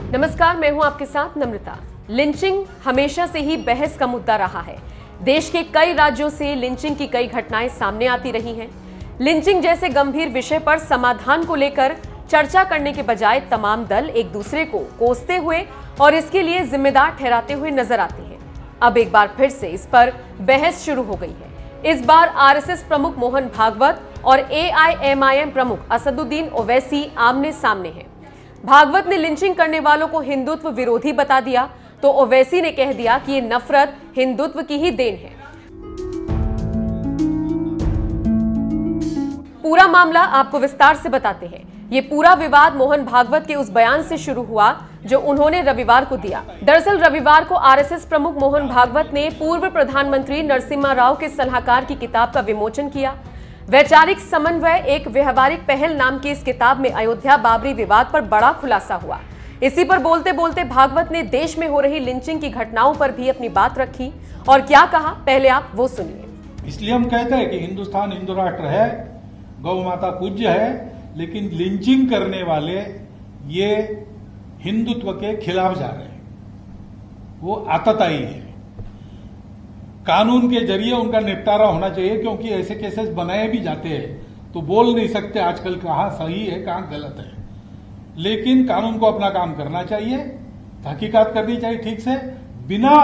नमस्कार, मैं हूं आपके साथ नम्रता। लिंचिंग हमेशा से ही बहस का मुद्दा रहा है। देश के कई राज्यों से लिंचिंग की कई घटनाएं सामने आती रही हैं। लिंचिंग जैसे गंभीर विषय पर समाधान को लेकर चर्चा करने के बजाय तमाम दल एक दूसरे को कोसते हुए और इसके लिए जिम्मेदार ठहराते हुए नजर आते हैं। अब एक बार फिर से इस पर बहस शुरू हो गई है। इस बार आरएसएस प्रमुख मोहन भागवत और एआईएमआईएम प्रमुख असदुद्दीन ओवैसी आमने सामने हैं। भागवत ने लिंचिंग करने वालों को हिंदुत्व विरोधी बता दिया तो ओवैसी ने कह दिया कि ये नफरत हिंदुत्व की ही देन है। पूरा मामला आपको विस्तार से बताते हैं। ये पूरा विवाद मोहन भागवत के उस बयान से शुरू हुआ जो उन्होंने रविवार को दिया। दरअसल रविवार को आरएसएस प्रमुख मोहन भागवत ने पूर्व प्रधानमंत्री नरसिम्हा राव के सलाहकार की किताब का विमोचन किया। वैचारिक समन्वय एक व्यवहारिक पहल नाम की इस किताब में अयोध्या बाबरी विवाद पर बड़ा खुलासा हुआ। इसी पर बोलते बोलते भागवत ने देश में हो रही लिंचिंग की घटनाओं पर भी अपनी बात रखी और क्या कहा, पहले आप वो सुनिए। इसलिए हम कहते हैं कि हिंदुस्तान हिंदू राष्ट्र है, गौ माता पूज्य है, लेकिन लिंचिंग करने वाले ये हिंदुत्व के खिलाफ जा रहे हैं। वो आतताई है। कानून के जरिए उनका निपटारा होना चाहिए, क्योंकि ऐसे केसेस बनाए भी जाते हैं तो बोल नहीं सकते आजकल कहां सही है कहां गलत है। लेकिन कानून को अपना काम करना चाहिए, तहकीकात करनी चाहिए ठीक से, बिना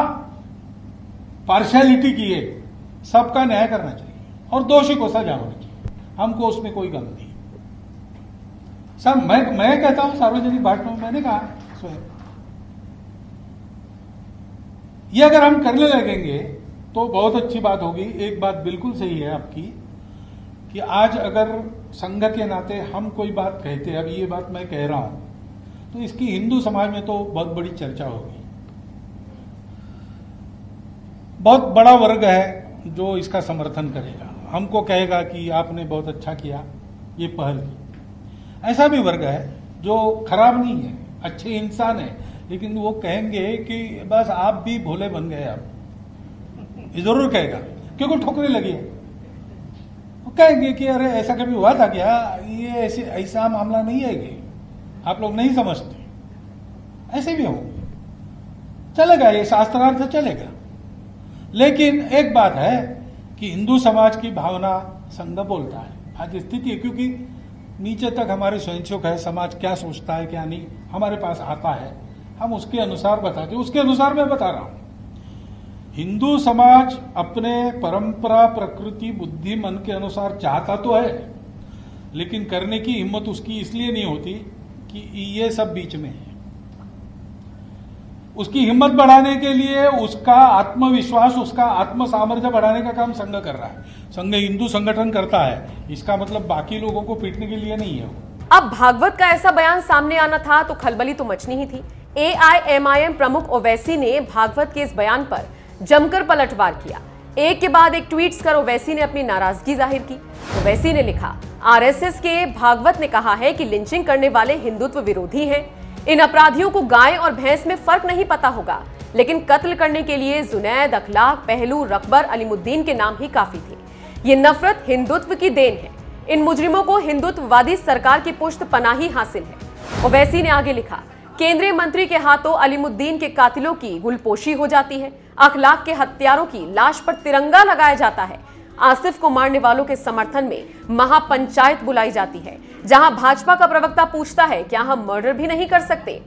पार्शियलिटी किए सबका न्याय करना चाहिए और दोषी को सजा होनी चाहिए। हमको उसमें कोई गम नहीं। सर मैं कहता हूं सार्वजनिक भाषण में मैंने कहा स्वयं, ये अगर हम करने लगेंगे तो बहुत अच्छी बात होगी। एक बात बिल्कुल सही है आपकी कि आज अगर संघ के नाते हम कोई बात कहते हैं, अब ये बात मैं कह रहा हूं तो इसकी हिंदू समाज में तो बहुत बड़ी चर्चा होगी। बहुत बड़ा वर्ग है जो इसका समर्थन करेगा, हमको कहेगा कि आपने बहुत अच्छा किया, ये पहल की। ऐसा भी वर्ग है जो खराब नहीं है, अच्छे इंसान है, लेकिन वो कहेंगे कि बस आप भी भोले बन गए। आप ये जरूर कहेगा क्योंकि ठोकरे लगी है। वो कहेंगे कि अरे ऐसा कभी हुआ था क्या, ये ऐसा मामला नहीं है कि आप लोग नहीं समझते। ऐसे भी होंगे, चलेगा, ये शास्त्रार्थ चलेगा। लेकिन एक बात है कि हिंदू समाज की भावना संघ बोलता है। आज स्थिति है क्योंकि नीचे तक हमारे स्वयंसेवक है, समाज क्या सोचता है क्या नहीं हमारे पास आता है, हम उसके अनुसार बताते, उसके अनुसार मैं बता रहा हूं। हिंदू समाज अपने परंपरा, प्रकृति, बुद्धि, मन के अनुसार चाहता तो है, लेकिन करने की हिम्मत उसकी इसलिए नहीं होती कि ये सब बीच में है। उसकी हिम्मत बढ़ाने के लिए उसका आत्मविश्वास, उसका आत्म सामर्थ्य बढ़ाने का काम संघ कर रहा है। संघ हिंदू संगठन करता है, इसका मतलब बाकी लोगों को पीटने के लिए नहीं है। अब भागवत का ऐसा बयान सामने आना था तो खलबली तो मचनी ही थी। एआईएमआईएम प्रमुख ओवैसी ने भागवत के इस बयान पर जमकर पलटवार किया। एक के बाद एक ट्वीट्स कर ओवैसी ने अपनी नाराजगी जाहिर की। ओवैसी ने लिखा, आरएसएस के भागवत ने कहा है कि लिंचिंग करने वाले हिंदुत्व विरोधी हैं। इन अपराधियों को गाय और भैंस में फर्क नहीं पता होगा, लेकिन कत्ल करने के लिए जुनैद, अखलाक, पहलू, रकबर, अलीमुद्दीन के नाम ही काफी थे। ये नफरत हिंदुत्व की देन है। इन मुजरिमों को हिंदुत्ववादी सरकार की पुष्ट पनाही हासिल है। ओवैसी ने आगे लिखा, केंद्रीय मंत्री के हाथों अलीमुद्दीन के कातिलों की गुलपोशी हो जाती है। अखलाक के हत्यारों की लाश पर तिरंगा लगाया जाता है। आसिफ को मारने वालों के समर्थन में महापंचायत बुलाई जाती है, जहां भाजपा का प्रवक्ता पूछता है क्या हम मर्डर भी नहीं कर सकते।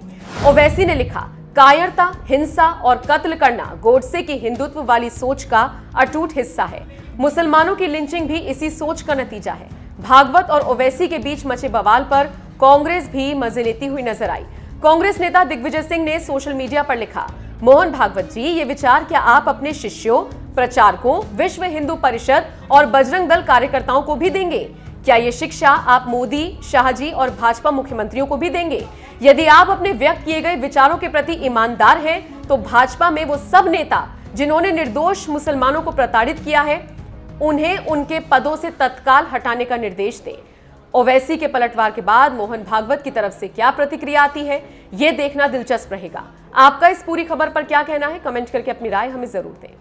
ओवैसी ने लिखा, कायरता, हिंसा और कत्ल करना गोडसे की हिंदुत्व वाली सोच का अटूट हिस्सा है। मुसलमानों की लिंचिंग भी इसी सोच का नतीजा है। भागवत और ओवैसी के बीच मचे बवाल पर कांग्रेस भी मजे लेती हुई नजर आई। कांग्रेस नेता दिग्विजय सिंह ने सोशल मीडिया पर लिखा, मोहन भागवत जी, ये विचार क्या आप अपने शिष्यों, प्रचारकों, विश्व हिंदू परिषद और बजरंग दल कार्यकर्ताओं को भी देंगे? क्या ये शिक्षा आप मोदी, शाह जी और भाजपा मुख्यमंत्रियों को भी देंगे? यदि आप अपने व्यक्त किए गए विचारों के प्रति ईमानदार हैं, तो भाजपा में वो सब नेता जिन्होंने निर्दोष मुसलमानों को प्रताड़ित किया है, उन्हें उनके पदों से तत्काल हटाने का निर्देश दें। ओवैसी के पलटवार के बाद मोहन भागवत की तरफ से क्या प्रतिक्रिया आती है, ये देखना दिलचस्प रहेगा। आपका इस पूरी खबर पर क्या कहना है, कमेंट करके अपनी राय हमें जरूर दें।